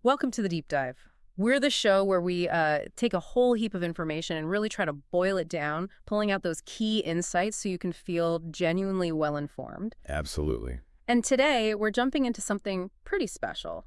Welcome to the Deep Dive. We're the show where we take a whole heap of information and really try to boil it down, pulling out those key insights so you can feel genuinely well-informed. Absolutely. And today, we're jumping into something pretty special.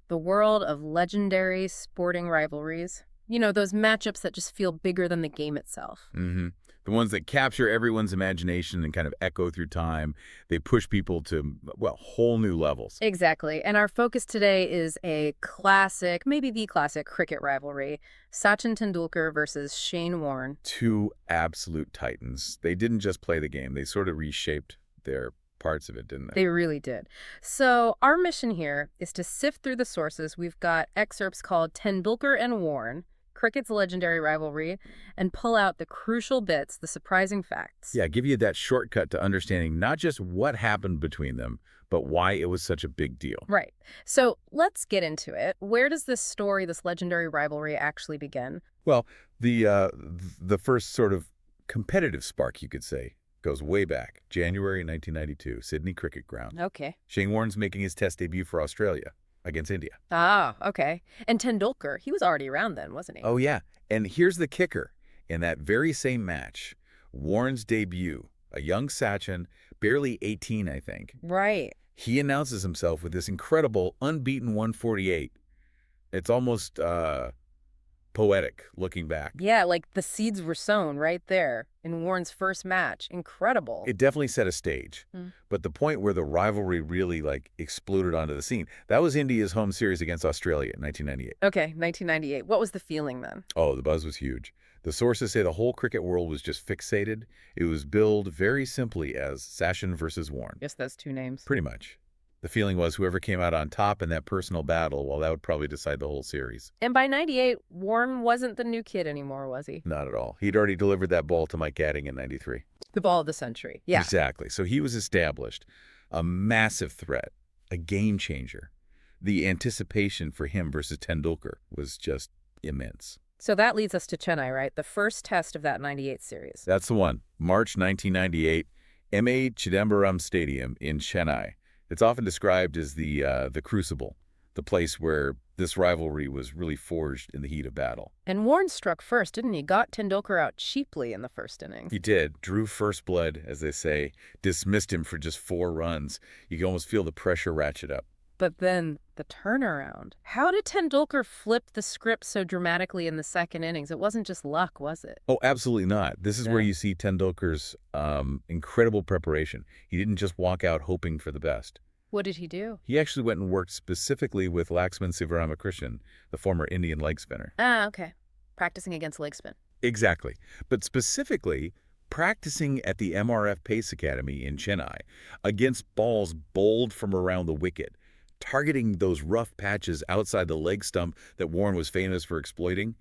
The world of legendary sporting rivalries. You know, those matchups that just feel bigger than the game itself. hmm The ones that capture everyone's imagination and kind of echo through time. They push people to, well, whole new levels. Exactly. And our focus today is a classic, maybe the classic cricket rivalry, Sachin Tendulkar versus Shane Warne. Two absolute titans. They didn't just play the game. They sort of reshaped their parts of it, didn't they? They really did. So our mission here is to sift through the sources. We've got excerpts called Tendulkar and Warne, cricket's legendary rivalry, and pull out the crucial bits, the surprising facts. Yeah, give you that shortcut to understanding not just what happened between them, but why it was such a big deal. Right. So let's get into it. Where does this story, this legendary rivalry, actually begin? Well, the first sort of competitive spark, you could say, goes way back, January 1992, Sydney Cricket Ground. Okay. Shane Warne's making his Test debut for Australia against India. Ah, okay. And Tendulkar, he was already around then, wasn't he? Oh, yeah. And here's the kicker. In that very same match, Warne's debut, a young Sachin, barely 18, I think, Right. he announces himself with this incredible unbeaten 148. It's almost poetic looking back. Yeah, like the seeds were sown right there in Warren's first match. Incredible. It definitely set a stage. Hmm. But the point where the rivalry really exploded onto the scene, that was India's home series against Australia in 1998. Okay, 1998. What was the feeling then? Oh, the buzz was huge. The sources say the whole cricket world was just fixated. It was billed very simply as Sachin versus Warne. Just those two names. Pretty much. The feeling was whoever came out on top in that personal battle, well, that would probably decide the whole series. And by 98, Warren wasn't the new kid anymore, was he? Not at all. He'd already delivered that ball to Mike Gatting in 93. The ball of the century. Yeah. Exactly. So he was established. A massive threat. A game changer. The anticipation for him versus Tendulkar was just immense. So that leads us to Chennai, right? The first test of that 98 series. That's the one. March 1998, M.A. Chidambaram Stadium in Chennai. It's often described as the crucible, the place where this rivalry was really forged in the heat of battle. And Warren struck first, didn't he? Got Tendulkar out cheaply in the first inning. He did. Drew first blood, as they say, dismissed him for just 4 runs. You can almost feel the pressure ratchet up. But then the turnaround. How did Tendulkar flip the script so dramatically in the second innings? It wasn't just luck, was it? Oh, absolutely not. This is where Yeah. you see Tendulkar's incredible preparation. He didn't just walk out hoping for the best. What did he do? He actually went and worked specifically with Laxman Sivaramakrishnan, the former Indian leg spinner. Ah, okay. Practicing against leg spin. Exactly. But specifically, practicing at the MRF Pace Academy in Chennai against balls bowled from around the wicket, targeting those rough patches outside the leg stump that Warne was famous for exploiting.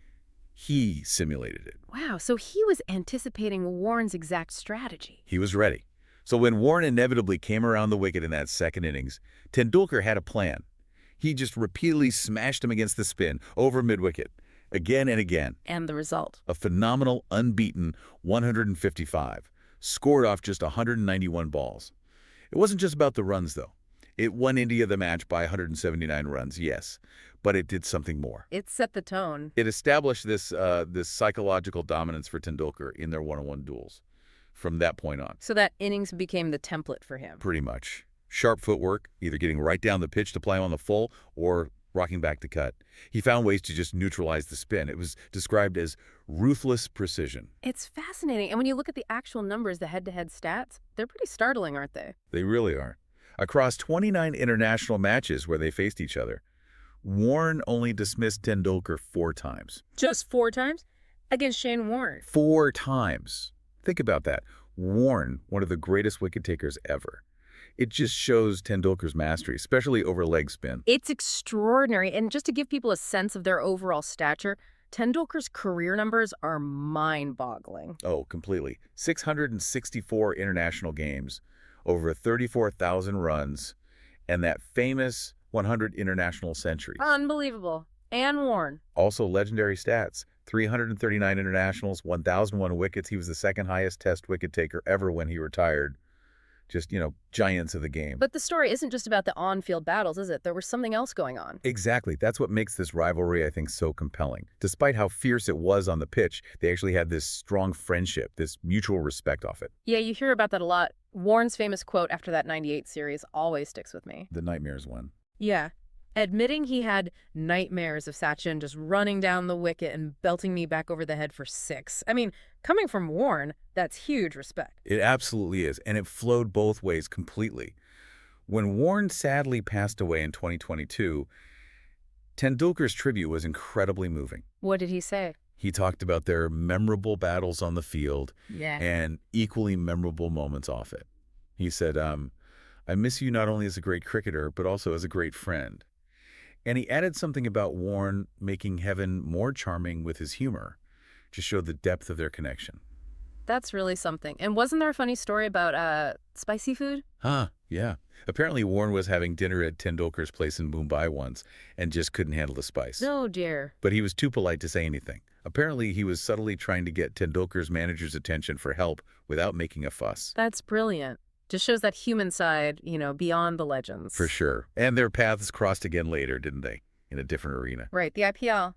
He simulated it. Wow, so he was anticipating Warren's exact strategy. He was ready. So when Warne inevitably came around the wicket in that second innings, Tendulkar had a plan. He just repeatedly smashed him against the spin over mid-wicket, again and again. And the result? A phenomenal, unbeaten 155, scored off just 191 balls. It wasn't just about the runs, though. It won India the match by 179 runs, yes, but it did something more. It set the tone. It established this psychological dominance for Tendulkar in their one-on-one duels from that point on. So that innings became the template for him. Pretty much. Sharp footwork, either getting right down the pitch to play on the full or rocking back to cut. He found ways to just neutralize the spin. It was described as ruthless precision. It's fascinating. And when you look at the actual numbers, the head-to-head stats, they're pretty startling, aren't they? They really are. Across 29 international matches where they faced each other, Warne only dismissed Tendulkar 4 times. Just 4 times? Against Shane Warne. 4 times. Think about that. Warne, one of the greatest wicket takers ever. It just shows Tendulkar's mastery, especially over leg spin. It's extraordinary. And just to give people a sense of their overall stature, Tendulkar's career numbers are mind-boggling. Oh, completely. 664 international games, over 34,000 runs, and that famous 100 international centuries. Unbelievable. And Warne. Also legendary stats. 339 internationals, 1,001 wickets. He was the second highest Test wicket taker ever when he retired. Just, giants of the game. But the story isn't just about the on-field battles, is it? There was something else going on. Exactly. That's what makes this rivalry, I think, so compelling. Despite how fierce it was on the pitch, they actually had this strong friendship, this mutual respect off it. Yeah, you hear about that a lot. Warren's famous quote after that '98 series always sticks with me. The Nightmares one. Yeah. Admitting he had nightmares of Sachin just running down the wicket and belting me back over the head for 6. I mean, coming from Warne, that's huge respect. It absolutely is, and it flowed both ways completely. When Warne sadly passed away in 2022, Tendulkar's tribute was incredibly moving. What did he say? He talked about their memorable battles on the field Yeah. and equally memorable moments off it. He said, I miss you not only as a great cricketer, but also as a great friend. And he added something about Warne making heaven more charming with his humor to show the depth of their connection. That's really something. And wasn't there a funny story about spicy food? Yeah. Apparently Warne was having dinner at Tendulkar's place in Mumbai once and just couldn't handle the spice. No, dear. But he was too polite to say anything. Apparently he was subtly trying to get Tendulkar's manager's attention for help without making a fuss. That's brilliant. Just shows that human side, beyond the legends. For sure. And their paths crossed again later, didn't they? In a different arena. Right, the IPL,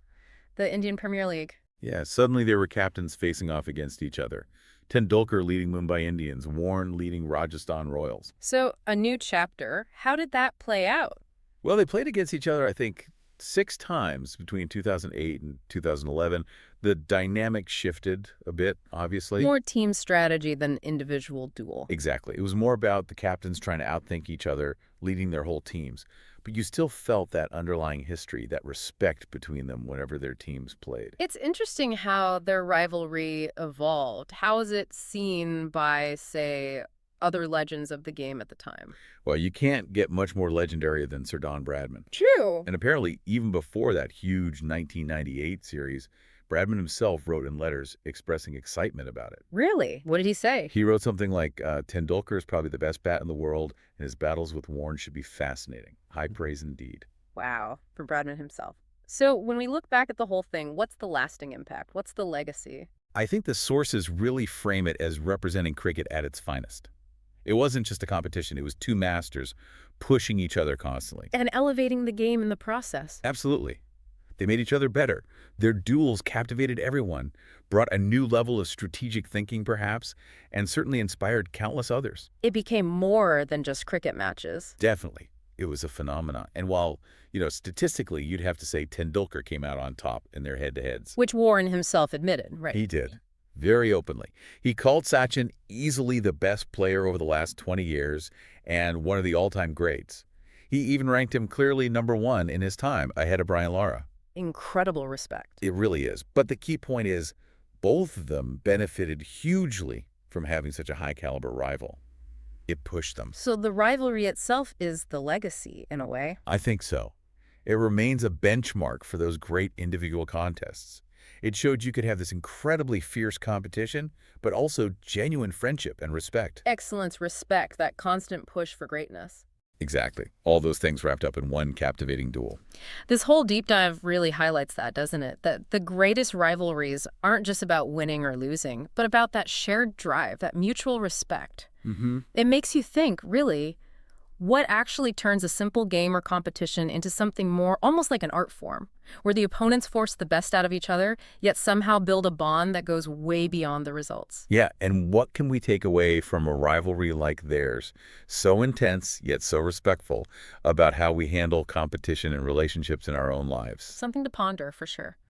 the Indian Premier League. Yeah, suddenly there were captains facing off against each other. Tendulkar leading Mumbai Indians, Warne leading Rajasthan Royals. So, a new chapter. How did that play out? Well, they played against each other, I think, 6 times between 2008 and 2011. The dynamic shifted a bit, obviously. More team strategy than individual duel. Exactly. It was more about the captains trying to outthink each other, leading their whole teams. But you still felt that underlying history, that respect between them whenever their teams played. It's interesting how their rivalry evolved. How is it seen by, say, other legends of the game at the time? Well, you can't get much more legendary than Sir Don Bradman. True. And apparently, even before that huge 1998 series, Bradman himself wrote in letters expressing excitement about it. Really? What did he say? He wrote something like, Tendulkar is probably the best bat in the world, and his battles with Warne should be fascinating. High praise indeed. Wow, for Bradman himself. So when we look back at the whole thing, what's the lasting impact? What's the legacy? I think the sources really frame it as representing cricket at its finest. It wasn't just a competition. It was 2 masters pushing each other constantly. And elevating the game in the process. Absolutely. They made each other better. Their duels captivated everyone, brought a new level of strategic thinking perhaps, and certainly inspired countless others. It became more than just cricket matches. Definitely. It was a phenomenon. And while, statistically, you'd have to say Tendulkar came out on top in their head-to-heads. Which Warren himself admitted, right? He did. Very openly. He called Sachin easily the best player over the last 20 years and one of the all-time greats. He even ranked him clearly #1 in his time, ahead of Brian Lara. Incredible respect. It really is. But the key point is, both of them benefited hugely from having such a high-caliber rival. It pushed them. So the rivalry itself is the legacy, in a way. I think so. It remains a benchmark for those great individual contests. It showed you could have this incredibly fierce competition, but also genuine friendship and respect. Excellence, respect, that constant push for greatness. Exactly. All those things wrapped up in one captivating duel. This whole deep dive really highlights that, doesn't it? That the greatest rivalries aren't just about winning or losing, but about that shared drive, that mutual respect. It makes you think, really, what actually turns a simple game or competition into something more almost like an art form, where the opponents force the best out of each other, yet somehow build a bond that goes way beyond the results. Yeah, and what can we take away from a rivalry like theirs, so intense yet so respectful, about how we handle competition and relationships in our own lives? Something to ponder, for sure.